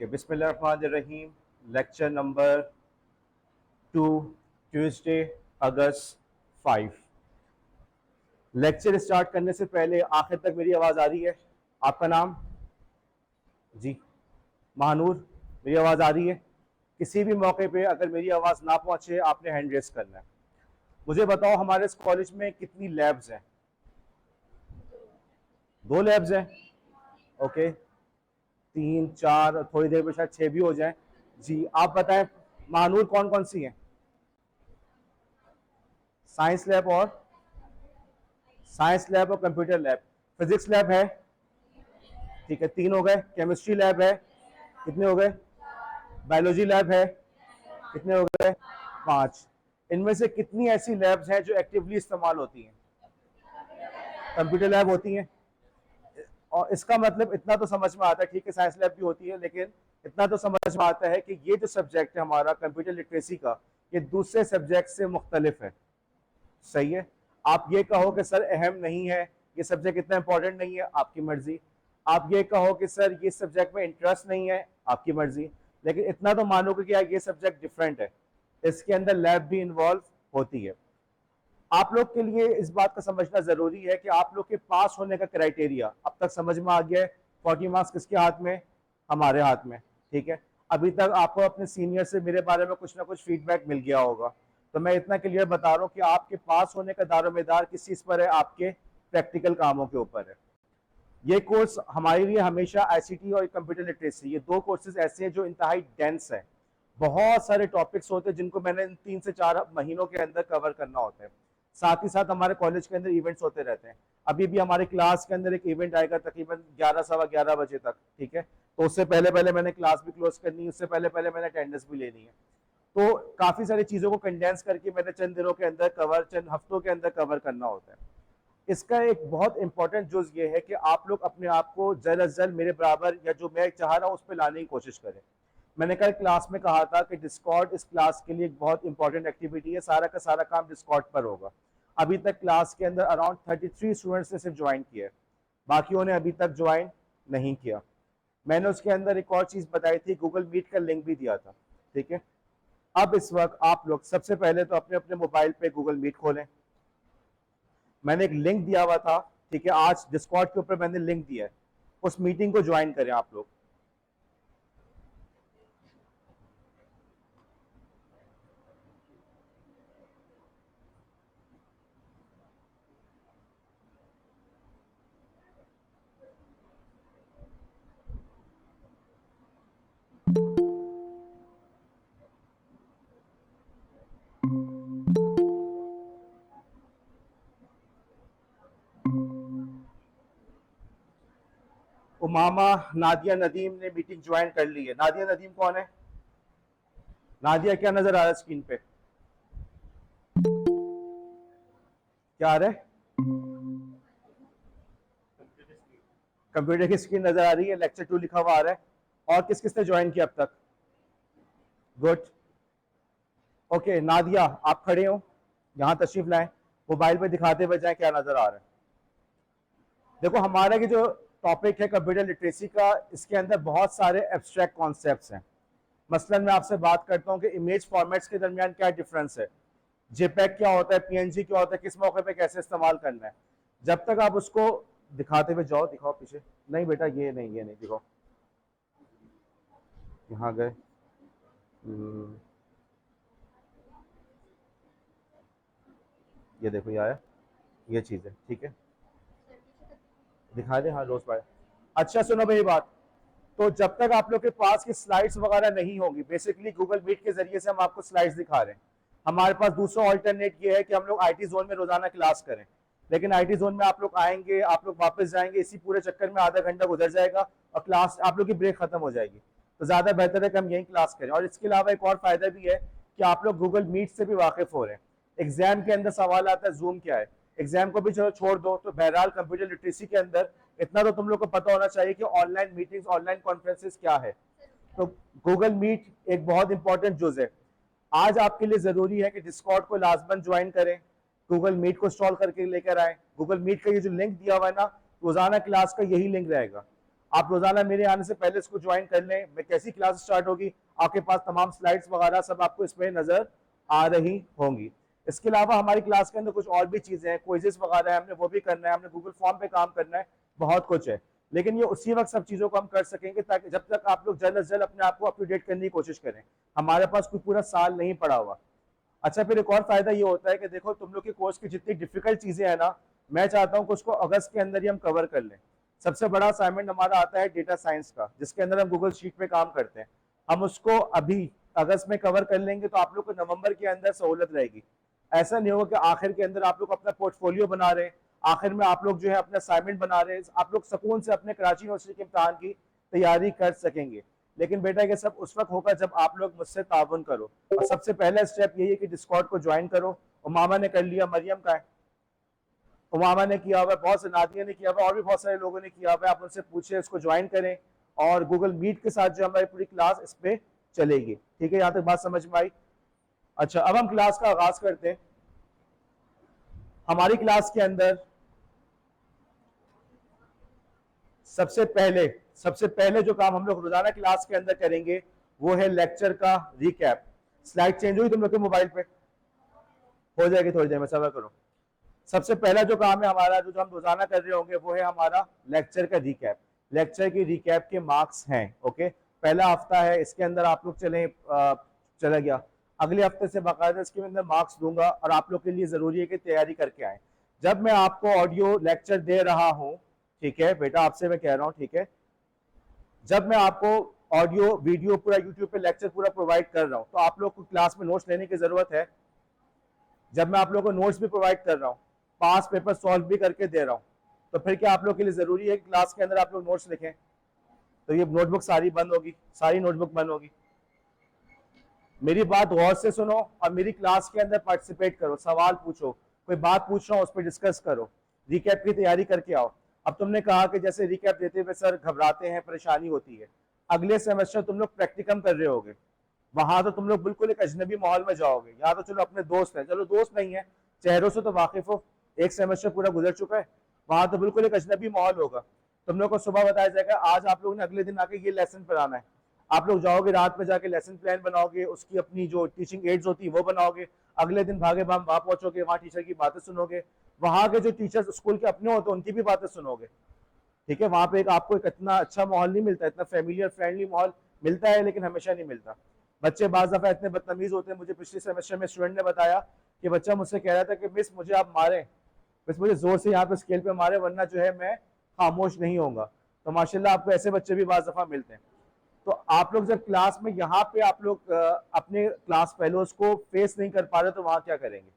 Okay, बिस्मिल्लाहिर्रहमानिर्रहीम। Lecture number 2, Tuesday अगस्त 5। Lecture start करने से पहले आखिर तक मेरी आवाज़ आ रही है? आपका नाम? जी, महानूर। मेरी आवाज़ आ रही है? किसी भी मौके पे अगर मेरी आवाज़ ना पहुंचे आपने हैंड रेस करना है। मुझे बताओ हमारे इस कॉलेज में कितनी लैब्स हैं? 2 लैब्स हैं। ओके, 3, 4, थोड़ी देर में शायद 6 भी हो जाए। जी, आप बताएं महानूर कौन कौन सी हैं? साइंस लैब और कंप्यूटर लैब। फिजिक्स लैब है? ठीक है, 3 हो गए। केमिस्ट्री लैब है? कितने हो गए? बायोलॉजी लैब है? कितने हो गए? 5। इनमें से कितनी ऐसी लैब्स हैं जो एक्टिवली इस्तेमाल होती हैं? कंप्यूटर लैब होती हैं। और इसका मतलब इतना तो समझ में आता है, ठीक है साइंस लैब भी होती है, लेकिन इतना तो समझ में आता है कि ये जो सब्जेक्ट है हमारा कंप्यूटर लिटरेसी का, ये दूसरे सब्जेक्ट से मुख्तलिफ है। सही है। आप ये कहो कि सर अहम नहीं है, ये सब्जेक्ट इतना इंपॉर्टेंट नहीं है, आपकी मर्जी। आप ये कहो कि सर ये सब्जेक्ट में इंटरेस्ट नहीं है, आपकी मर्जी। लेकिन इतना तो मानोगे कि यार ये सब्जेक्ट डिफरेंट है, इसके अंदर लैब भी इन्वॉल्व होती है। आप लोग के लिए इस बात का समझना जरूरी है कि आप लोग के पास होने का क्राइटेरिया अब तक समझ में आ गया है। 40 मार्क्स किसके हाथ में? हमारे हाथ में। ठीक है, अभी तक आपको अपने सीनियर से मेरे बारे में कुछ ना कुछ फीडबैक मिल गया होगा, तो मैं इतना क्लियर बता रहा हूँ कि आपके पास होने का दारोमदार किस चीज पर है? आपके प्रैक्टिकल कामों के ऊपर है। ये कोर्स हमारे लिए हमेशा आईसीटी और कंप्यूटर लिटरेसी, ये 2 कोर्सेज ऐसे हैं जो इंतहाई डेंस है। बहुत सारे टॉपिक्स होते हैं जिनको मैंने 3 से 4 महीनों के अंदर कवर करना होता है। साथ ही साथ हमारे कॉलेज के अंदर इवेंट्स होते रहते हैं। अभी भी हमारे क्लास के अंदर एक इवेंट आएगा तकरीबन 11 सवा 11 बजे तक। ठीक है, तो उससे पहले पहले मैंने क्लास भी क्लोज करनी है, उससे पहले पहले मैंने अटेंडेंस भी लेनी है। तो काफी सारी चीजों को कंडेंस करके मैंने चंद दिनों के अंदर कवर, चंद हफ्तों के अंदर कवर करना होता है। इसका एक बहुत इंपॉर्टेंट जुज ये है कि आप लोग अपने आप को जल्द अज जल्द मेरे बराबर, या जो मैं चाह रहा हूँ उस पर लाने की कोशिश करें। मैंने कल क्लास में कहा था कि डिस्कॉर्ड इस क्लास के लिए एक बहुत इंपॉर्टेंट एक्टिविटी है, सारा का सारा काम डिस्कॉर्ड पर होगा। अभी तक क्लास के अंदर अराउंड 33 स्टूडेंट्स ने सिर्फ ज्वाइन किया है, बाकियों ने अभी तक ज्वाइन नहीं किया। मैंने उसके अंदर एक और चीज बताई थी, गूगल मीट का लिंक भी दिया था। ठीक है, अब इस वक्त आप लोग सबसे पहले तो अपने अपने मोबाइल पे गूगल मीट खोलें। मैंने एक लिंक दिया हुआ था, ठीक है, आज डिस्कॉर्ड के ऊपर मैंने लिंक दिया है, उस मीटिंग को ज्वाइन करें आप लोग। उमामा, नादिया, नदीम ने मीटिंग ज्वाइन कर ली है। नादिया, नदीम कौन है? नादिया, क्या नजर आ रहा है स्क्रीन पे? क्या आ रहा है? कंप्यूटर की स्क्रीन नजर आ रही है, लेक्चर 2 लिखा हुआ आ रहा है। और किस किस ने ज्वाइन किया अब तक? गुड। ओके नादिया, आप खड़े हो, यहां तशरीफ लाएं, मोबाइल पे दिखाते हुए जाएं क्या नजर आ रहा है। देखो हमारा ये जो टॉपिक है कंप्यूटर लिटरेसी का, इसके अंदर बहुत सारे एब्स्ट्रैक्ट कॉन्सेप्ट्स हैं। मसलन मैं आपसे बात करता हूं कि इमेज फॉर्मेट्स के दरमियान क्या डिफरेंस है, जेपैग क्या होता है, पीएनजी क्या होता है, किस मौके पे कैसे इस्तेमाल करना है। जब तक आप उसको दिखाते हुए जाओ, दिखाओ पीछे। नहीं बेटा, ये नहीं दिखाओ। यहाँ गए। ये देखो, ये आया, ये चीज है। ठीक है, दिखा दे, हाँ रोज पाए। अच्छा सुनो मेरी बात, तो जब तक आप लोग के पास की स्लाइड्स वगैरह नहीं होगी, बेसिकली गूगल मीट के जरिए से हम आपको स्लाइड्स दिखा रहे हैं। हमारे पास दूसरा ऑल्टरनेट ये है कि हम लोग आईटी जोन में रोजाना क्लास करें, लेकिन आईटी जोन में आप लोग आएंगे, आप लोग वापस जाएंगे, इसी पूरे चक्कर में आधा घंटा गुजर जाएगा और क्लास आप लोग की ब्रेक खत्म हो जाएगी। तो ज्यादा बेहतर है कि हम यही क्लास करें। और इसके अलावा एक और फायदा भी है कि आप लोग गूगल मीट से भी वाकिफ हो रहे हैं। एग्जाम के अंदर सवाल आता है जूम क्या है, एग्जाम को भी चलो छोड़ दो, तो बहरहाल कंप्यूटर लिटरेसी के अंदर इतना तो तुम लोग को पता होना चाहिए कि ऑनलाइन मीटिंग्स, ऑनलाइन कॉन्फ्रेंसेस क्या है। तो गूगल मीट एक बहुत इंपॉर्टेंट जुज है। आज आपके लिए जरूरी है कि डिस्कॉर्ड को लाजमन ज्वाइन करें, गूगल मीट को इंस्टॉल करके लेकर आए। गूगल मीट का ये जो लिंक दिया हुआ है ना, रोजाना क्लास का यही लिंक रहेगा। आप रोजाना मेरे आने से पहले इसको ज्वाइन कर लें। मैं कैसी क्लास स्टार्ट होगी, आपके पास तमाम स्लाइड्स वगैरह सब आपको इसमें नजर आ रही होंगी। इसके अलावा हमारी क्लास के अंदर कुछ और भी चीजें हैं, क्विजेस वगैरह है, हमने वो भी करना है, हमने गूगल फॉर्म पे काम करना है, बहुत कुछ है। लेकिन ये उसी वक्त सब चीजों को हम कर सकेंगे ताकि जब तक आप लोग जल्द से जल्द अपने आप को अप टू डेट करने की कोशिश करें। हमारे पास कोई पूरा साल नहीं पड़ा हुआ। अच्छा, फिर एक और फायदा ये होता है कि देखो तुम लोग के कोर्स की जितनी डिफिकल्ट चीजें हैं ना, मैं चाहता हूँ कि उसको अगस्त के अंदर ही हम कवर कर लें। सबसे बड़ा असाइनमेंट हमारा आता है डेटा साइंस का, जिसके अंदर हम गूगल शीट पे काम करते हैं। हम उसको अभी अगस्त में कवर कर लेंगे तो आप लोग को नवंबर के अंदर सहूलत रहेगी। ऐसा नहीं होगा कि आखिर के अंदर आप लोग अपना पोर्टफोलियो बना रहे हैं, आखिर में आप लोग जो है अपना असाइनमेंट बना रहे हैं, आप लोग सुकून से अपने कराची यूनिवर्सिटी के इम्तहान की तैयारी कर सकेंगे। लेकिन बेटा ये सब उस वक्त होगा जब आप लोग मुझसे ताउन करो। और सबसे पहला स्टेप यही है कि डिस्कॉर्ड को ज्वाइन करो। उमामा ने कर लिया, मरियम का है, उमामा ने किया हुआ है, बहुत से नादिया ने किया हुआ है, और भी बहुत सारे लोगों ने किया हुआ है। आप उनसे पूछे, उसको ज्वाइन करें और गूगल मीट के साथ जो हमारी पूरी क्लास इस पे चलेगी। ठीक है, यहाँ तक बात समझ में आई? अच्छा, अब हम क्लास का आगाज करते हैं। हमारी क्लास के अंदर सबसे पहले जो काम हम लोग रोजाना क्लास के अंदर करेंगे वो है लेक्चर का रिकैप। स्लाइड चेंज हुई तुम लोग के मोबाइल पे? हो जाएगी थोड़ी देर में, सब्र करो। सबसे पहला जो काम है हमारा, जो हम रोजाना कर रहे होंगे, वो है हमारा लेक्चर का रिकैप। लेक्चर की रिकैप के मार्क्स हैं, ओके। पहला हफ्ता है, इसके अंदर आप लोग चला गया। अगले हफ्ते से बाकायदा इसके अंदर मार्क्स दूंगा और आप लोग के लिए जरूरी है कि तैयारी करके आए। जब मैं आपको ऑडियो लेक्चर दे रहा हूं, ठीक है बेटा, आपसे मैं कह रहा हूं, ठीक है, जब मैं आपको ऑडियो वीडियो पूरा यूट्यूब पे लेक्चर पूरा प्रोवाइड कर रहा हूं तो आप लोग को क्लास में नोट्स लेने की जरूरत है। जब मैं आप लोग को नोट्स भी प्रोवाइड कर रहा हूं, पास पेपर सॉल्व भी करके दे रहा हूं, तो फिर क्या आप लोग के लिए जरूरी है कि क्लास के अंदर आप लोग नोट्स लिखें? तो ये नोटबुक सारी बंद होगी, सारी नोटबुक बंद होगी। मेरी बात गौर से सुनो और मेरी क्लास के अंदर पार्टिसिपेट करो, सवाल पूछो, कोई बात पूछ रहा हूँ उस पर डिस्कस करो, रिकैप की तैयारी करके आओ। अब तुमने कहा कि जैसे रिकैप देते हुए सर घबराते हैं, परेशानी होती है, अगले सेमेस्टर तुम लोग प्रैक्टिकम कर रहे होगे, वहां तो तुम लोग बिल्कुल एक अजनबी माहौल में जाओगे। यहाँ तो चलो अपने दोस्त हैं, चलो दोस्त नहीं है, चेहरों से तो वाकिफ हो, एक सेमेस्टर पूरा गुजर चुका है, वहां तो बिल्कुल एक अजनबी माहौल होगा। तुम लोग को सुबह बताया जाएगा आज आप लोगों ने अगले दिन आके ये लेसन पढ़ाना है। आप लोग जाओगे, रात में जाके लेसन प्लान बनाओगे, उसकी अपनी जो टीचिंग एड्स होती है वो बनाओगे, अगले दिन भागे भाग वहां पहुंचोगे, वहां टीचर की बातें सुनोगे, वहां के जो टीचर्स स्कूल के अपने होते हैं उनकी भी बातें सुनोगे। ठीक है, वहां पे आपको एक इतना अच्छा माहौल नहीं मिलता, इतना फैमिलियर फ्रेंडली माहौल मिलता है, लेकिन हमेशा नहीं मिलता। बच्चे बाज दफा इतने बदतमीज होते हैं। मुझे पिछले सेमेस्टर में स्टूडेंट ने बताया कि बच्चा मुझसे कह रहा था कि मिस मुझे आप मारें, मिस मुझे जोर से यहाँ पे स्केल पे मारे, वरना जो है मैं खामोश नहीं होऊंगा। तो माशाल्लाह आपको ऐसे बच्चे भी बाज दफा मिलते हैं। तो आप लोग जब क्लास में यहाँ पे आप लोग अपने क्लास फेलोज को फेस नहीं कर पा रहे तो वहां क्या करेंगे?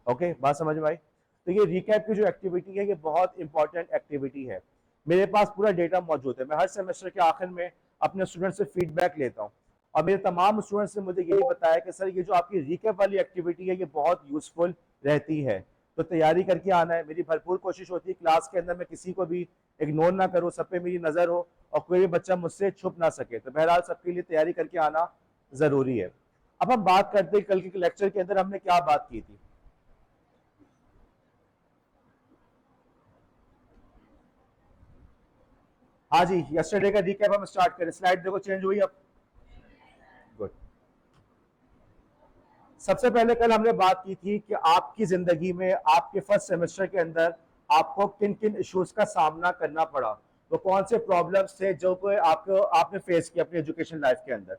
ओके, बात समझ में आई? तो ये रिकैप की जो एक्टिविटी है ये बहुत इंपॉर्टेंट एक्टिविटी है। मेरे पास पूरा डेटा मौजूद है, मैं हर सेमेस्टर के आखिर में अपने स्टूडेंट से फीडबैक लेता हूँ और मेरे तमाम स्टूडेंट्स ने मुझे यही बताया कि सर ये जो आपकी रिकैप वाली एक्टिविटी है ये बहुत यूजफुल रहती है, तो तैयारी करके आना है। मेरी भरपूर कोशिश होती है क्लास के अंदर मैं किसी को भी इग्नोर ना करूँ, सब पे मेरी नज़र हो और कोई भी बच्चा मुझसे छुप ना सके। तो बहरहाल सबके लिए तैयारी करके आना ज़रूरी है। अब हम बात करते हैं कल के लेक्चर के अंदर हमने क्या बात की थी। हाँ जी, यस्टरडे का रिकैप हम स्टार्ट करें। स्लाइड देखो चेंज हुई अब, गुड। सबसे पहले कल हमने बात की थी कि आपकी जिंदगी में आपके फर्स्ट सेमेस्टर के अंदर आपको किन किन इश्यूज का सामना करना पड़ा, तो कौन से प्रॉब्लम्स थे जो कोई आपको आपने फेस किया अपनी एजुकेशन लाइफ के अंदर।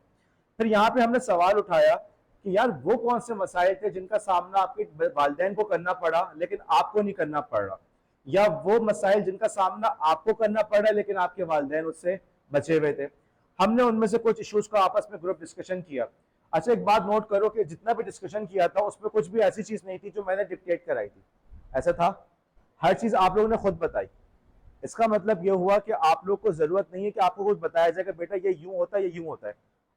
फिर यहाँ पे हमने सवाल उठाया कि यार वो कौन से मसाइल थे जिनका सामना आपके वालिदैन को करना पड़ा लेकिन आपको नहीं करना पड़ रहा, या वो मसाइल जिनका सामना आपको करना पड़ रहा है लेकिन आपके वालिदैन उससे बचे हुए थे। हमने उनमें से कुछ इश्यूज का आपस में ग्रुप डिस्कशन किया। अच्छा, एक बात नोट करो कि जितना भी डिस्कशन किया था उसमें कुछ भी ऐसी चीज नहीं थी जो मैंने डिक्टेट कराई थी, ऐसा था? हर चीज आप लोगों ने खुद बताई। इसका मतलब यह हुआ कि आप लोग को जरूरत नहीं है कि आपको कुछ बताया जाए कि बेटा ये यूं होता है, ये यूं होता है।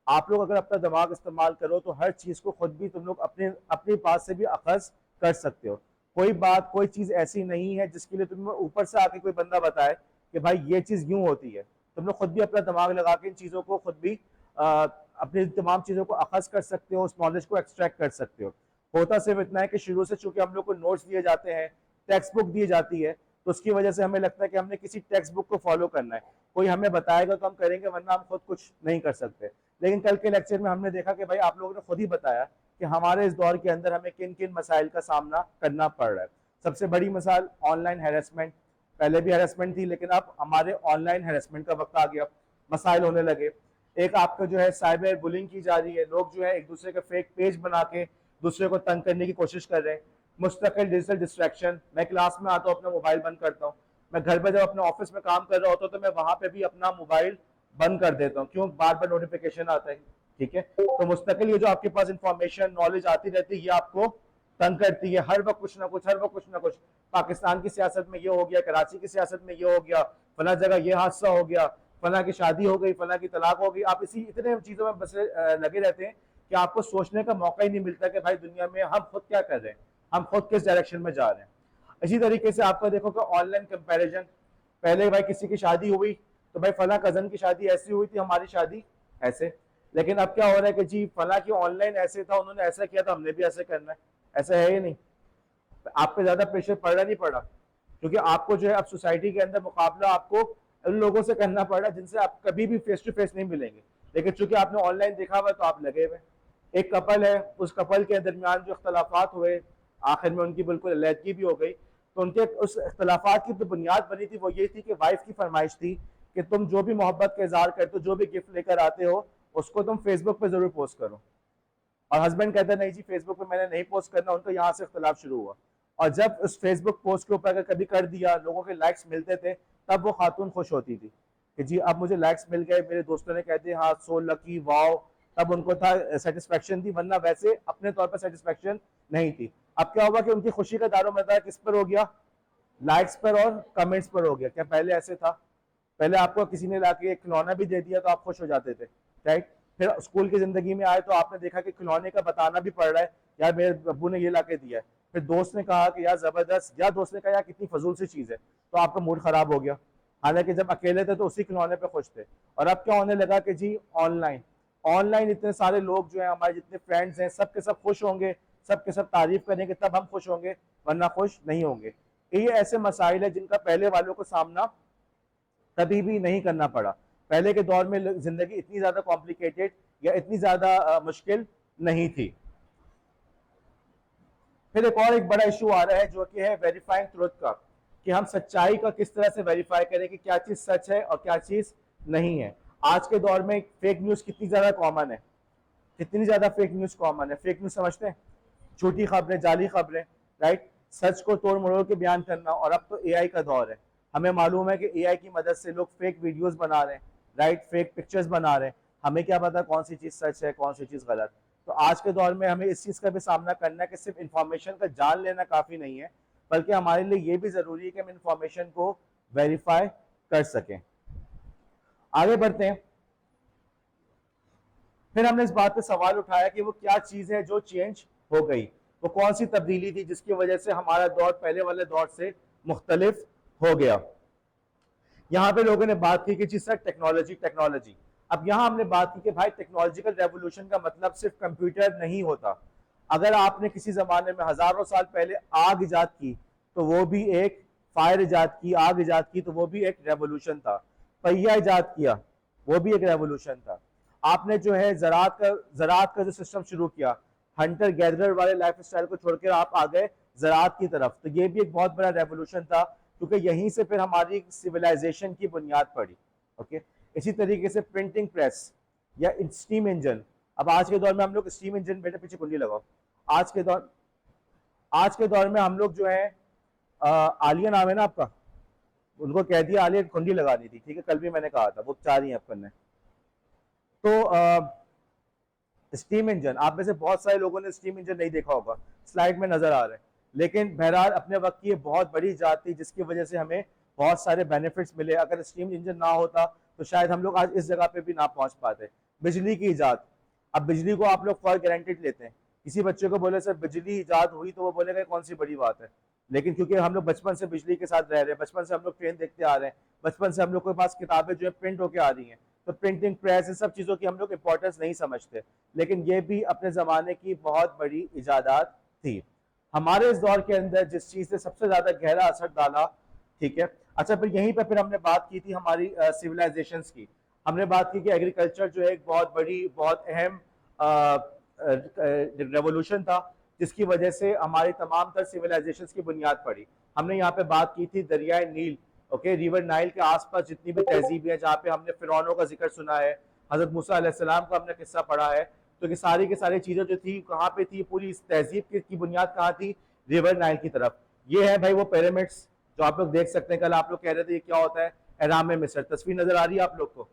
आप लोग अगर अपना दिमाग इस्तेमाल करो तो हर चीज को खुद भी तुम लोग अपने अपनी बात से भी अखज कर सकते हो। कोई बात, कोई चीज ऐसी नहीं है जिसके लिए तुम्हें ऊपर से आके कोई बंदा बताए कि भाई ये चीज यूं होती है। तुम लोग खुद भी अपना दिमाग लगा के इन चीजों को खुद भी अपनी तमाम चीजों को अखज कर सकते हो, उस नॉलेज को एक्सट्रैक्ट कर सकते हो। होता सिर्फ इतना है कि शुरू से चूंकि हम लोग को नोट्स दिए जाते हैं, टेक्स्ट बुक दी जाती है, तो उसकी वजह से हमें लगता है कि हमने किसी टेक्स्ट बुक को फॉलो करना है, कोई हमें बताएगा तो हम करेंगे, वरना हम खुद कुछ नहीं कर सकते। लेकिन कल के लेक्चर में हमने देखा कि भाई आप लोगों ने खुद ही बताया कि हमारे इस दौर के अंदर हमें किन किन मसाइल का सामना करना पड़ रहा है। सबसे बड़ी मिसाल ऑनलाइन हैरेसमेंट, पहले भी हैरेसमेंट थी लेकिन अब हमारे ऑनलाइन हैरेसमेंट का वक्त आ गया, मसाइल होने लगे। एक आपका जो है साइबर बुलिंग की जा रही है, लोग जो है एक दूसरे के फेक पेज बना के दूसरे को तंग करने की कोशिश कर रहे हैं। मुस्तकिल डिजिटल डिस्ट्रैक्शन, मैं क्लास में आता हूँ अपना मोबाइल बंद करता हूँ, मैं घर पे जब अपने ऑफिस में काम कर रहा होता हूँ तो मैं वहां पे भी अपना मोबाइल बंद कर देता हूँ, क्यों, बार बार नोटिफिकेशन आता है, ठीक है। तो मुस्तकिल ये जो आपके पास इंफॉर्मेशन नॉलेज आती रहती है, ये आपको तंग करती है, हर वक्त कुछ ना कुछ, हर वक्त कुछ ना कुछ। पाकिस्तान की सियासत में ये हो गया, कराची की सियासत में ये हो गया, फला जगह ये हादसा हो गया, फला की शादी हो गई, फला की तलाक हो गई। आप इसी इतने चीजों में बस लगे रहते हैं कि आपको सोचने का मौका ही नहीं मिलता कि भाई दुनिया में हम खुद क्या कर रहे हैं, हम खुद किस डायरेक्शन में जा रहे हैं। इसी तरीके से आपका देखो कि ऑनलाइन कंपैरिजन, पहले भाई किसी की शादी हुई तो भाई फला कजन की शादी ऐसी हुई थी, हमारी शादी ऐसे, लेकिन अब क्या हो रहा है कि जी फला की ऑनलाइन ऐसे था, उन्होंने ऐसा किया था, हमने भी ऐसे करना है। ऐसा है ही नहीं। आप पे ज्यादा प्रेशर पड़ रहा नहीं पड़ा, क्योंकि आपको जो है अब सोसाइटी के अंदर मुकाबला आपको उन लोगों से करना पड़ रहा है जिनसे आप कभी भी फेस टू फेस नहीं मिलेंगे, लेकिन चूंकि आपने ऑनलाइन देखा हुआ तो आप लगे हुए। एक कपल है, उस कपल के दरमियान जो इख्तलाफात हुए, आखिर में उनकी बिल्कुल अलहदगी भी हो गई, तो उनके उस इख्तलाफात की जो बुनियाद बनी थी वो ये थी कि वाइफ की फरमाइश थी कि तुम जो भी मोहब्बत का इजहार करते हो, जो भी गिफ्ट लेकर आते हो, उसको तुम फेसबुक पे जरूर पोस्ट करो। और हस्बैंड कहता है नहीं जी फेसबुक पे मैंने नहीं पोस्ट करना, उनका यहाँ से इख्तलाफ शुरू हुआ। और जब उस फेसबुक पोस्ट के ऊपर अगर कभी कर दिया, लोगों के लाइक्स मिलते थे, तब वो खातून खुश होती थी कि जी अब मुझे लाइक्स मिल गए, मेरे दोस्तों ने कहते हैं हाँ सो लकी वाओ, तब उनको था सेटिस्फेक्शन थी, वरना वैसे अपने तौर पर सेटिस्फेक्शन नहीं थी। अब क्या हुआ कि उनकी खुशी का दारोमदार किस पर हो गया, लाइक्स पर और कमेंट्स पर हो गया। क्या पहले ऐसे था? पहले आपको किसी ने लाके एक खिलौना भी दे दिया तो आप खुश हो जाते थे, राइट। फिर स्कूल की जिंदगी में आए तो आपने देखा कि खिलौने का बताना भी पड़ रहा है, यार मेरे अब्बू ने ये लाके दिया है। फिर दोस्त ने कहा कि यार जबरदस्त, या दोस्त ने कहा यार कितनी फजूल सी चीज है, तो आपका मूड खराब हो गया। हालांकि जब अकेले थे तो उसी खिलौने पे खुश थे। और अब क्या होने लगा कि जी ऑनलाइन, ऑनलाइन इतने सारे लोग जो है हमारे जितने फ्रेंड्स हैं सब के सब खुश होंगे, सब के सब तारीफ करेंगे, तब हम खुश होंगे, वरना खुश नहीं होंगे। ये ऐसे मसाइल है जिनका पहले वालों को सामना कभी भी नहीं करना पड़ा। पहले के दौर में जिंदगी इतनी ज्यादा कॉम्प्लिकेटेड या इतनी ज्यादा मुश्किल नहीं थी। फिर एक बड़ा इशू आ रहा है जो कि है वेरीफाइंग ट्रुथ का, कि हम सच्चाई का किस तरह से वेरीफाई करें कि क्या चीज सच है और क्या चीज नहीं है। आज के दौर में फेक न्यूज कितनी ज्यादा कॉमन है, कितनी ज्यादा फेक न्यूज कॉमन है। फेक न्यूज समझते हैं, झूठी खबरें, जाली खबरें, राइट, सच को तोड़ मरोड़ के बयान करना। और अब तो एआई का दौर है, हमें मालूम है कि एआई की मदद से लोग फेक वीडियोस बना रहे हैं, राइट, फेक पिक्चर्स बना रहे हैं। हमें क्या पता कौन सी चीज सच है कौन सी चीज गलत। तो आज के दौर में हमें इस चीज का भी सामना करना है कि सिर्फ इंफॉर्मेशन का जान लेना काफी नहीं है, बल्कि हमारे लिए ये भी जरूरी है कि हम इंफॉर्मेशन को वेरीफाई कर सकें। आगे बढ़ते हैं। फिर हमने इस बात पे सवाल उठाया कि वो क्या चीज है जो चेंज हो गई, वो कौन सी तब्दीली थी जिसकी वजह से हमारा दौर पहले वाले दौर से मुख्तलिफ हो गया। यहाँ पे लोगों ने बात की कि जी सर टेक्नोलॉजी टेक्नोलॉजी। अब यहाँ हमने बात की कि भाई टेक्नोलॉजिकल रेवोल्यूशन का मतलब सिर्फ कंप्यूटर नहीं होता। अगर आपने किसी जमाने में हजारों साल पहले आग इजाद की तो वो भी एक फायर इजाद की, आग इजाद की तो वो भी एक रेवोल्यूशन था। पहिया इजाद किया वो भी एक रेवोल्यूशन था। आपने जो है ज़राअत का जो सिस्टम शुरू किया, हंटर गैदरर वाले लाइफ स्टाइल को छोड़कर आप आ गए ज़राअत की तरफ, तो ये भी एक बहुत बड़ा रेवोल्यूशन था, क्योंकि यहीं से फिर हमारी सिविलाइजेशन की बुनियाद पड़ी। ओके, इसी तरीके से प्रिंटिंग प्रेस या स्टीम इंजन। अब आज के दौर में हम लोग स्टीम इंजन, बेटे पीछे कुंडी लगाओ। आज के दौर में हम लोग जो है आलिया नाम है ना आपका, उनको कह दिया आलिया कुंडी लगा दी थी, ठीक है, कल भी मैंने कहा था, वो चाह रही है आप करने। तो स्टीम इंजन, आप में से बहुत सारे लोगों ने स्टीम इंजन नहीं देखा होगा, स्लाइड में नजर आ रहा है, लेकिन बहरहाल अपने वक्त की ये बहुत बड़ी इजाद थी जिसकी वजह से हमें बहुत सारे बेनिफिट्स मिले। अगर स्टीम इंजन ना होता तो शायद हम लोग आज इस जगह पे भी ना पहुंच पाते। बिजली की इजाद, अब बिजली को आप लोग फॉर गारंटेड लेते हैं। किसी बच्चे को बोले सर बिजली इजाद हुई तो वो बोलेगा कौन सी बड़ी बात है, लेकिन क्योंकि हम लोग बचपन से बिजली के साथ रह रहे हैं, बचपन से हम लोग ट्रेन देखते आ रहे हैं, बचपन से हम लोग के पास किताबें जो है प्रिंट होकर आ रही हैं, तो प्रिंटिंग प्रेस इन सब चीज़ों की हम लोग इंपॉर्टेंस नहीं समझते, लेकिन ये भी अपने ज़माने की बहुत बड़ी इजादात थी। हमारे इस दौर के अंदर जिस चीज़ ने सबसे ज़्यादा गहरा असर डाला ठीक है। अच्छा, फिर यहीं पर फिर हमने बात की थी हमारी सिविलाइजेशंस की। हमने बात की कि एग्रीकल्चर जो है एक बहुत बड़ी, बहुत अहम रेवोल्यूशन था, जिसकी वजह से हमारी तमाम तर सिविलाइजेशंस की बुनियाद पड़ी। हमने यहाँ पे बात की थी दरियाए नील, ओके, रिवर नाइल के आसपास जितनी भी तहजीबें हैं, जहाँ पे हमने फिरौनों का जिक्र सुना है, हजरत मूसा अलैहिस्सलाम का हमने किस्सा पढ़ा है, तो ये सारी की सारी चीजें जो थी कहाँ पे थी, पूरी इस तहजीब की बुनियाद कहाँ थी? रिवर नाइल की तरफ। ये है भाई वो पिरामिड्स जो आप लोग देख सकते हैं। कल आप लोग कह रहे थे ये क्या होता है, एहराम मिस्र। तस्वीर नजर आ रही है आप लोग को?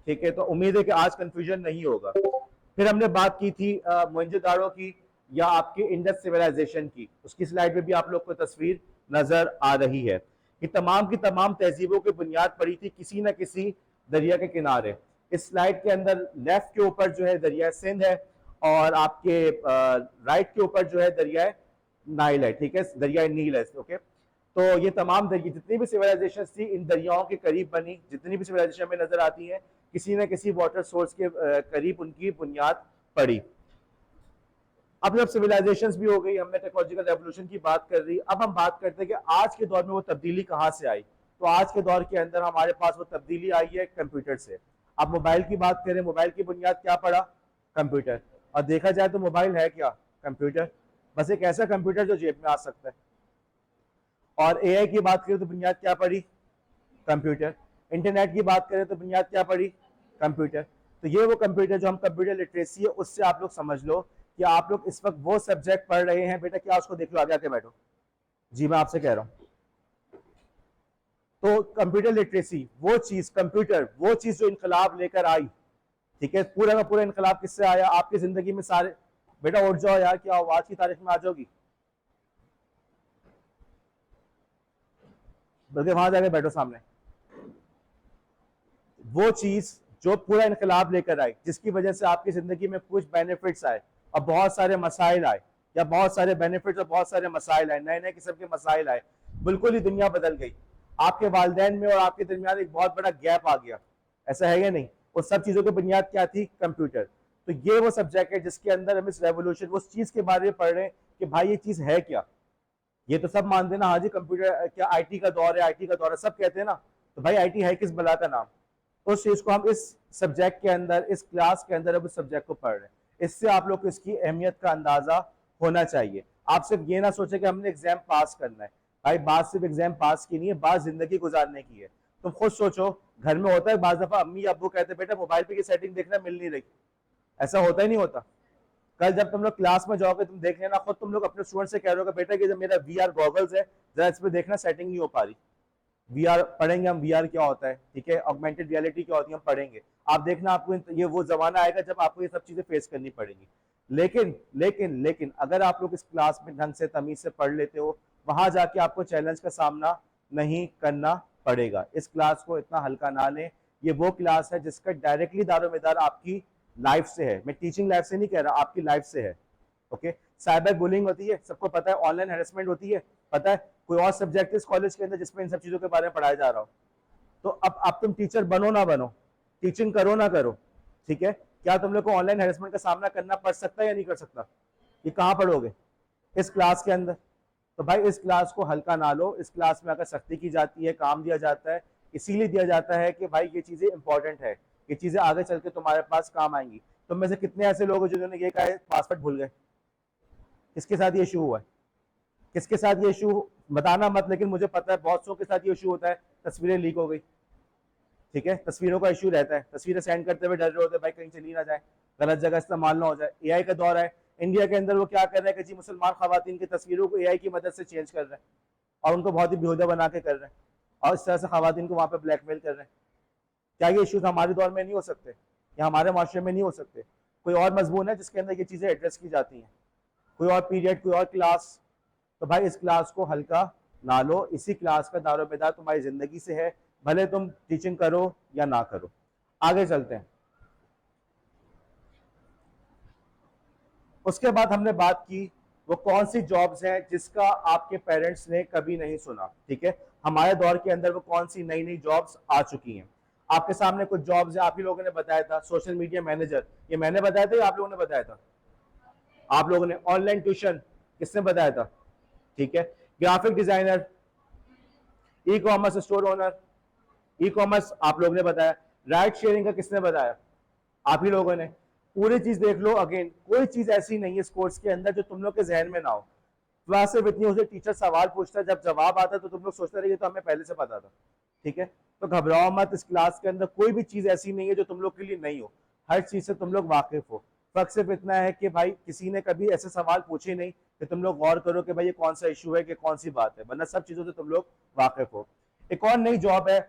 ठीक है, तो उम्मीद है कि आज कंफ्यूजन नहीं होगा। फिर हमने बात की थी मोहनजोदाड़ो की या आपके इंडस सिविलाइजेशन की। उसकी स्लाइड में भी आप लोग को तस्वीर नजर आ रही है कि तमाम की तमाम तहजीबों की बुनियाद पड़ी थी किसी न किसी दरिया के किनारे। इस स्लाइड के अंदर लेफ्ट के ऊपर जो है दरिया सिंध है, और आपके राइट के ऊपर जो है दरिया नाइल है, ठीक है, दरिया नील है, ओके। तो ये तमाम दरिया, जितनी भी सिविलाइजेशन थी इन दरियाओं के करीब बनी, जितनी भी सिविलाइजेशन में नजर आती है किसी न किसी वाटर सोर्स के करीब उनकी बुनियाद पड़ी। अब जब सिविलाइजेशंस भी हो गई, हमने टेक्नोलॉजिकल रेवोल्यूशन की बात कर रही, अब हम बात करते हैं कि आज के दौर में वो तब्दीली कहाँ से आई। तो आज के दौर के अंदर हमारे पास वो तब्दीली आई है कंप्यूटर से। अब मोबाइल की बात करें, मोबाइल की बुनियाद क्या पड़ा? कंप्यूटर। और देखा जाए तो मोबाइल है क्या? कंप्यूटर। बस एक ऐसा कंप्यूटर जो जेब में आ सकता है। और एआई की बात करें तो बुनियाद क्या पड़ी? कंप्यूटर। इंटरनेट की बात करें तो बुनियाद क्या पड़ी? कंप्यूटर। तो ये वो कंप्यूटर, जो हम कंप्यूटर लिटरेसी है उससे आप लोग समझ लो कि आप लोग इस वक्त वो सब्जेक्ट पढ़ रहे हैं। बेटा क्या उसको देख लो, आगे आके बैठो। जी मैं आपसे कह रहा हूं, तो कंप्यूटर लिटरेसी वो चीज, कंप्यूटर वो चीज जो इनकलाब लेकर आई, ठीक है। पूरा का पूरा इनकलाब किससे आया? आपकी जिंदगी में सारे, बेटा उठ जाओ यार, क्या आज की तारीख में आ जाओगी? बल्कि वहां जाके बैठो सामने। वो चीज जो पूरा इनकलाब लेकर आई, जिसकी वजह से आपकी जिंदगी में कुछ बेनिफिट्स आए और बहुत सारे मसाइल आए, या बहुत सारे बेनिफिट्स और बहुत सारे मसाइल आए, नए नए किस्म के मसाइल आए, बिल्कुल ही दुनिया बदल गई। आपके वालिदैन में और आपके दरमियान एक बहुत बड़ा गैप आ गया, ऐसा है या नहीं? उस सब चीजों की बुनियाद क्या थी? कंप्यूटर। तो ये वो सब्जेक्ट है जिसके अंदर हम इस रेवोल्यूशन, उस चीज के बारे में पढ़ रहे हैं कि भाई ये चीज है क्या। ये तो सब मानते हैं ना, हाँ जी कंप्यूटर क्या आईटी का दौर है, आईटी का दौर है, सब कहते हैं ना। तो भाई आईटी है किस बला का नाम? उस चीज को हम इस सब्जेक्ट के अंदर, इस क्लास के अंदर अब उस सब्जेक्ट को पढ़ रहे हैं। इससे आप लोग को इसकी अहमियत का अंदाजा होना चाहिए। आप सिर्फ ये ना सोचे कि हमने एग्जाम पास करना है। भाई बात सिर्फ एग्जाम पास की नहीं है, बात जिंदगी गुजारने की है। तुम खुद सोचो, घर में होता है बाज दफा अम्मी अब्बू कहते बेटा मोबाइल पे की सेटिंग देखना, मिल नहीं रही। ऐसा होता ही नहीं होता? कल जब तुम लोग क्लास में जाओगे, तुम देख लेना खुद, तुम लोग अपने स्टूडेंट से कह रहे हो बेटा कि जब मेरा वीआर गॉगल्स है, जरा इस पे देखना, सेटिंग नहीं हो पा रही। वीआर पढ़ेंगे हम, वीआर क्या होता है, ठीक है, ऑगमेंटेड रियलिटी क्या होती है, हम पढ़ेंगे। आप देखना आपको ये वो जमाना आएगा जब आपको ये सब चीजें फेस करनी पड़ेंगी। लेकिन लेकिन लेकिन अगर आप लोग इस क्लास में ढंग से तमीज से पढ़ लेते हो, वहां जाके आपको चैलेंज का सामना नहीं करना पड़ेगा। इस क्लास को इतना हल्का ना लें। ये वो क्लास है जिसका डायरेक्टली दारोमदार आपकी लाइफ से है। मैं टीचिंग लाइफ से नहीं कह रहा, आपकी लाइफ से है, ओके। साइबर बुलिंग होती है, सबको पता है। ऑनलाइन हेरेसमेंट होती है, पता है। कोई और सब्जेक्ट इस कॉलेज के अंदर जिसमें इन सब चीजों के बारे में पढ़ाया जा रहा हो? तो अब तुम टीचर बनो ना बनो, टीचिंग करो ना करो, ठीक है, क्या तुम लोग को ऑनलाइन हेरेसमेंट का सामना करना पड़ सकता है या नहीं कर सकता? ये कहाँ पढ़ोगे? इस क्लास के अंदर। तो भाई इस क्लास को हल्का ना लो। इस क्लास में अगर सख्ती की जाती है, काम दिया जाता है, इसीलिए दिया जाता है कि भाई ये चीजें इंपॉर्टेंट है, ये चीजें आगे चल के तुम्हारे पास काम आएंगी। तुम में से कितने ऐसे लोग हैं जिन्होंने ये कहा है पासवर्ड भूल गए? किसके साथ ये इशू हुआ है? किसके साथ ये इशू, बताना मत, लेकिन मुझे पता है बहुत सौ के साथ ये इशू होता है। तस्वीरें लीक हो गई, ठीक है, तस्वीरों का इशू रहता है। तस्वीरें सेंड करते हुए डर रहे होते हैं भाई कहीं चली ना जाए, गलत जगह इस्तेमाल ना हो जाए। एआई का दौर है, इंडिया के अंदर वो क्या कर रहे हैं कि जी मुसलमान खवातीन की तस्वीरों को एआई की मदद से चेंज कर रहे हैं और उनको बहुत ही बेहुदा बना के कर रहे हैं, और इस तरह से खवातीन को वहां पे ब्लैकमेल कर रहे हैं। क्या ये इशूज हमारे दौर में नहीं हो सकते या हमारे माशरे में नहीं हो सकते? कोई और मजमून है जिसके अंदर ये चीजें एड्रेस की जाती हैं, कोई और पीरियड, कोई और क्लास? तो भाई इस क्लास को हल्का ना लो। इसी क्लास का दारोमदार तुम्हारी जिंदगी से है, भले तुम टीचिंग करो या ना करो। आगे चलते हैं। उसके बाद हमने बात की वो कौन सी जॉब्स हैं जिसका आपके पेरेंट्स ने कभी नहीं सुना, ठीक है। हमारे दौर के अंदर वो कौन सी नई नई जॉब्स आ चुकी हैं। आपके सामने कुछ जॉब्स हैं, आप ही लोगों ने बताया था। सोशल मीडिया मैनेजर, ये मैंने बताया था या आप लोगों ने बताया था? आप लोगों ने। ऑनलाइन ट्यूशन, किसने बताया था? ठीक है। Graphic designer, e commerce store owner, e commerce आप लोगों ने बताया, राइड शेयरिंग का किसने बताया, आप ही लोगों ने। पूरी चीज देख लो, अगेन कोई चीज ऐसी नहीं है इस कोर्स के अंदर जो तुम लोग के जहन में ना हो। क्लास सिर्फ इतनी होती है, टीचर सवाल पूछता है, जब जवाब आता है तो तुम लोग सोचते रहिए तो हमें पहले से पता था, ठीक है। तो घबराओ मत, इस क्लास के अंदर कोई भी चीज ऐसी नहीं है जो तुम लोग के लिए नहीं हो, हर चीज से तुम लोग वाकिफ हो। फर्क सिर्फ इतना है कि भाई किसी ने कभी ऐसे सवाल पूछे नहीं कि तुम लोग गौर करो कि भाई ये कौन सा इशू है कि कौन सी बात है, वरना सब चीजों से तुम लोग वाकिफ हो। एक और नई जॉब है,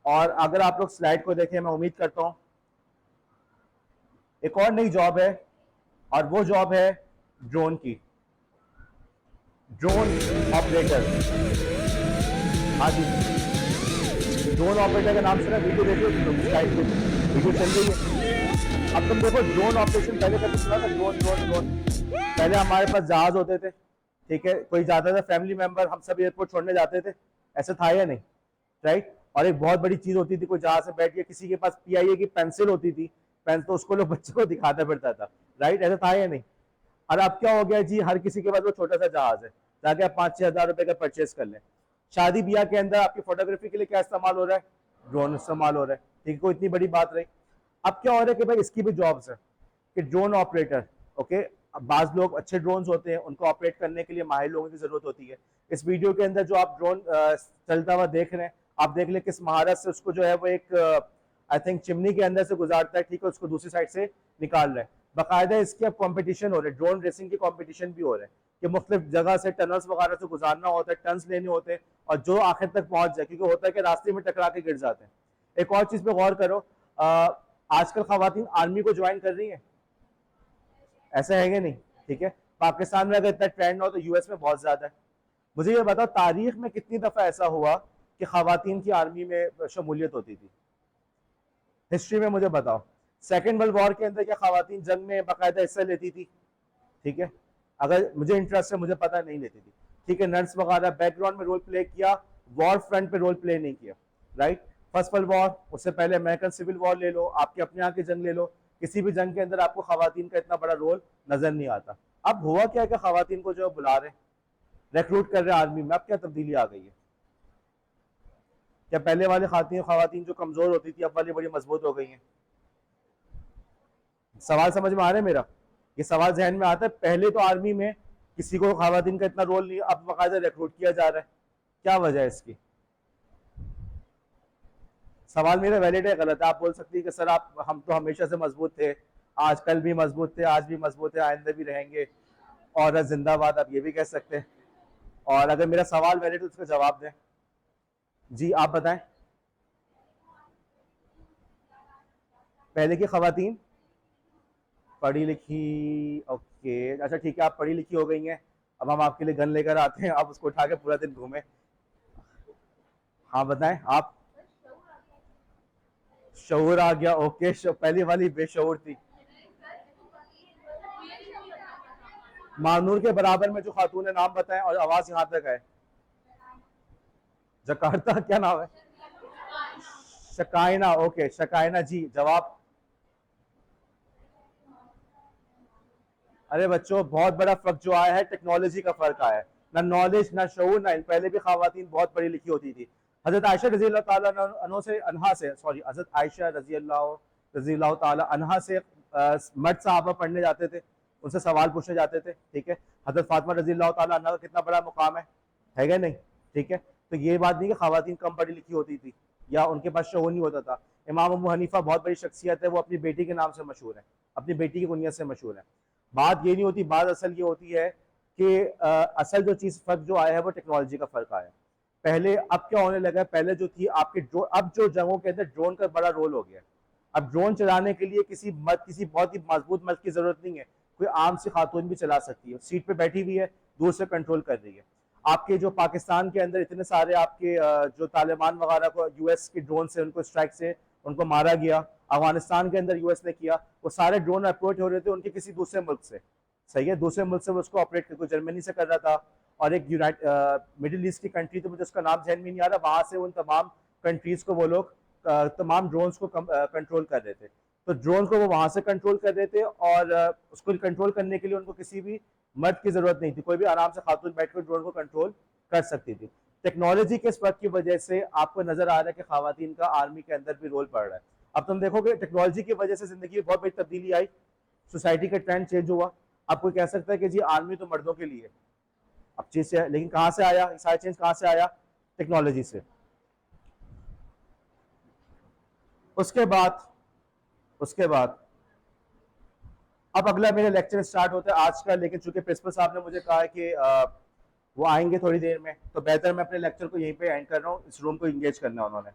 और अगर आप लोग स्लाइड को देखें, मैं उम्मीद करता हूं, एक और नई जॉब है, और वो जॉब है ड्रोन की, ड्रोन ऑपरेटर। हाँ जी, ड्रोन ऑपरेटर का नाम सुना, वीडियो देखो, स्लाइड पे वीडियो चल रही है। अब तुम देखो ड्रोन ऑपरेशन, पहले कभी सुना था ड्रोन ड्रोन ड्रोन? पहले हमारे पास जहाज होते थे, ठीक है, कोई जाता था फैमिली मेंबर, हम सब एयरपोर्ट छोड़ने जाते थे, ऐसा था या नहीं, राइट। और एक बहुत बड़ी चीज होती थी, कोई जहाज से बैठ के, किसी के पास PIA की पेंसिल होती थी, पेन, तो उसको लोग बच्चों को दिखाता फिरता था, राइट, ऐसा था या नहीं। और अब क्या हो गया जी, हर किसी के पास वो छोटा सा जहाज है, ताकि आप 5-6 हज़ार रुपए का परचेज कर लें। शादी ब्याह के अंदर आपकी फोटोग्राफी के लिए क्या इस्तेमाल हो रहा है, ड्रोन इस्तेमाल हो रहा है, ठीक है, कोई इतनी बड़ी बात रही। अब क्या हो रहा है कि भाई इसकी भी जॉब्स है कि ड्रोन ऑपरेटर, ओके। अब बाज लोग अच्छे ड्रोन्स होते हैं, उनको ऑपरेट करने के लिए माहिर लोगों की जरूरत होती है। इस वीडियो के अंदर जो आप ड्रोन चलता हुआ देख रहे हैं, आप देख ले किस महारत से उसको जो है वो एक आई थिंक चिमनी के अंदर से गुजारता है, ठीक है, उसको दूसरी साइड से निकाल रहा है। बाकायदा इसके अब कॉम्पिटिशन हो रहे हैं, ड्रोन रेसिंग के कॉम्पिटिशन भी हो रहे हैं कि मुख्तलिफ जगह से टनल्स वगैरह से गुजारना होता है, टन्स लेने होते हैं, और जो आखिर तक पहुंच जाए, क्योंकि होता है कि रास्ते में टकरा के गिर जाते हैं। एक और चीज पे गौर करो, आजकल खवातीन आर्मी को ज्वाइन कर रही हैं, ऐसा है कि नहीं, ठीक है। पाकिस्तान में अगर इतना ट्रेंड हो तो US में बहुत ज्यादा है। मुझे ये बताओ, तारीख में कितनी दफा ऐसा हुआ कि खवातीन की आर्मी में शमूलियत होती थी, हिस्ट्री में मुझे बताओ। सेकेंड वर्ल्ड वॉर के अंदर क्या खवातीन जंग में बाकायदा हिस्सा लेती थी, ठीक है, अगर मुझे इंटरेस्ट है, मुझे पता नहीं लेती थी, ठीक है, नर्स वगैरह बैकग्राउंड में रोल प्ले किया, वॉर फ्रंट पे रोल प्ले नहीं किया, राइट। फर्स्ट वर्ल्ड वॉर, उससे पहले अमेरिकन सिविल वॉर ले लो, आपके अपने यहाँ की जंग ले लो, किसी भी जंग के अंदर आपको खवातीन का इतना बड़ा रोल नजर नहीं आता। अब हुआ क्या कि खवातीन को जो बुला रहे, रिक्रूट कर रहे आर्मी में, अब क्या तब्दीली आ गई है? क्या पहले वाले खवातीन जो कमजोर होती थी, अब वाली बड़ी मजबूत हो गई हैं? सवाल समझ में आ रहा है मेरा? ये सवाल जहन में आता है, पहले तो आर्मी में किसी को खवातीन का इतना रोल नहीं, अब बाकायदा रिक्रूट किया जा रहा है, क्या वजह है इसकी? सवाल मेरा वैलिड है, गलत है? आप बोल सकती है कि सर आप, हम तो हमेशा से मजबूत थे, आज कल भी मजबूत थे, आज भी मजबूत है, आइंदा भी रहेंगे, और जिंदाबाद, आप ये भी कह सकते हैं। और अगर मेरा सवाल वैलिड है तो उसका जवाब दें। जी आप बताएं, पहले की खवातीन पढ़ी लिखी, ओके, अच्छा ठीक है, आप पढ़ी लिखी हो गई हैं, अब हम आपके लिए गन लेकर आते हैं, आप उसको उठा के पूरा दिन घूमे। हाँ बताएं आप। शऊर आ गया, ओके, पहली वाली बेशऊर थी। मानूर के बराबर में जो खातून है, नाम बताएं, और आवाज यहां तक है। जकार्ता, क्या नाम है? शकायना, ओके, शकायना जी, जवाब। अरे बच्चों, बहुत बड़ा फर्क जो आया है, टेक्नोलॉजी का फर्क आया है, ना नॉलेज ना शऊर ना। पहले भी खवातीन बहुत पढ़ी लिखी होती थी। हजरत आयशा रजी अल्लाह ताला अन्हा से, हजरत आयशा रजी अल्लाह ताला अन्हा से मर्द साहबा पढ़ने जाते थे, उनसे सवाल पूछने जाते थे, ठीक है। हजरत फातिमा रजी अल्लाह ताला अन्हा का कितना बड़ा मुकाम है क्या नहीं, ठीक है। तो ये बात नहीं कि खवातीन कम पढ़ी लिखी होती थी या उनके पास शऊर नहीं होता था। इमाम अबू हनीफा बहुत बड़ी शख्सियत है, वो अपनी बेटी के नाम से मशहूर है, अपनी बेटी की कुनियत से मशहूर है। बात ये नहीं होती, बात असल ये होती है कि असल जो चीज़ फर्क जो आया है वो टेक्नोलॉजी का फर्क आया है। पहले, अब क्या होने लगा है, पहले जो थी आपके ड्रोन, अब जो जंगों के अंदर ड्रोन का बड़ा रोल हो गया। अब ड्रोन चलाने के लिए किसी बहुत ही मजबूत मर्द की जरूरत नहीं है, कोई आम सी खातून भी चला सकती है, सीट पे बैठी हुई है, दूर से कंट्रोल कर रही है। आपके जो पाकिस्तान के अंदर इतने सारे आपके जो तालिबान वगैरह को US के ड्रोन से, उनको स्ट्राइक से उनको मारा गया, अफगानिस्तान के अंदर US ने किया, वो सारे ड्रोन अप्रोच हो रहे थे उनके किसी दूसरे मुल्क से, सही है, दूसरे मुल्क से वो उसको ऑपरेट कर, जर्मनी से कर रहा था, और एक मिडिल ईस्ट की कंट्री, तो मुझे उसका नाम ध्यान में नहीं आ रहा, वहां से उन तमाम कंट्रीज को वो लोग तमाम ड्रोन्स को कंट्रोल कर रहे थे। तो ड्रोन को वो वहां से कंट्रोल कर रहे थे, और उसको कंट्रोल करने के लिए उनको किसी भी मर्द की जरूरत नहीं थी, कोई भी आराम से खातून बैठकर ड्रोन को कंट्रोल कर सकती थी। टेक्नोलॉजी के इस फर्क की वजह से आपको नजर आ रहा है कि खवातीन का आर्मी के अंदर भी रोल पड़ रहा है। अब तुम देखोगे टेक्नोलॉजी की वजह से जिंदगी में बहुत बड़ी तब्दीली आई, सोसाइटी का ट्रेंड चेंज हुआ। अब कोई कह सकता है कि जी आर्मी तो मर्दों के लिए, अब चीज से, लेकिन कहां से आया सारा चेंज, कहां से आया? टेक्नोलॉजी से। उसके बाद अब अगला मेरा लेक्चर स्टार्ट होता है आज का, लेकिन चूंकि प्रिंसिपल साहब ने मुझे कहा है कि वो आएंगे थोड़ी देर में, तो बेहतर मैं अपने लेक्चर को यहीं पे एंड कर रहा हूँ। इस रूम को इंगेज करना है उन्होंने।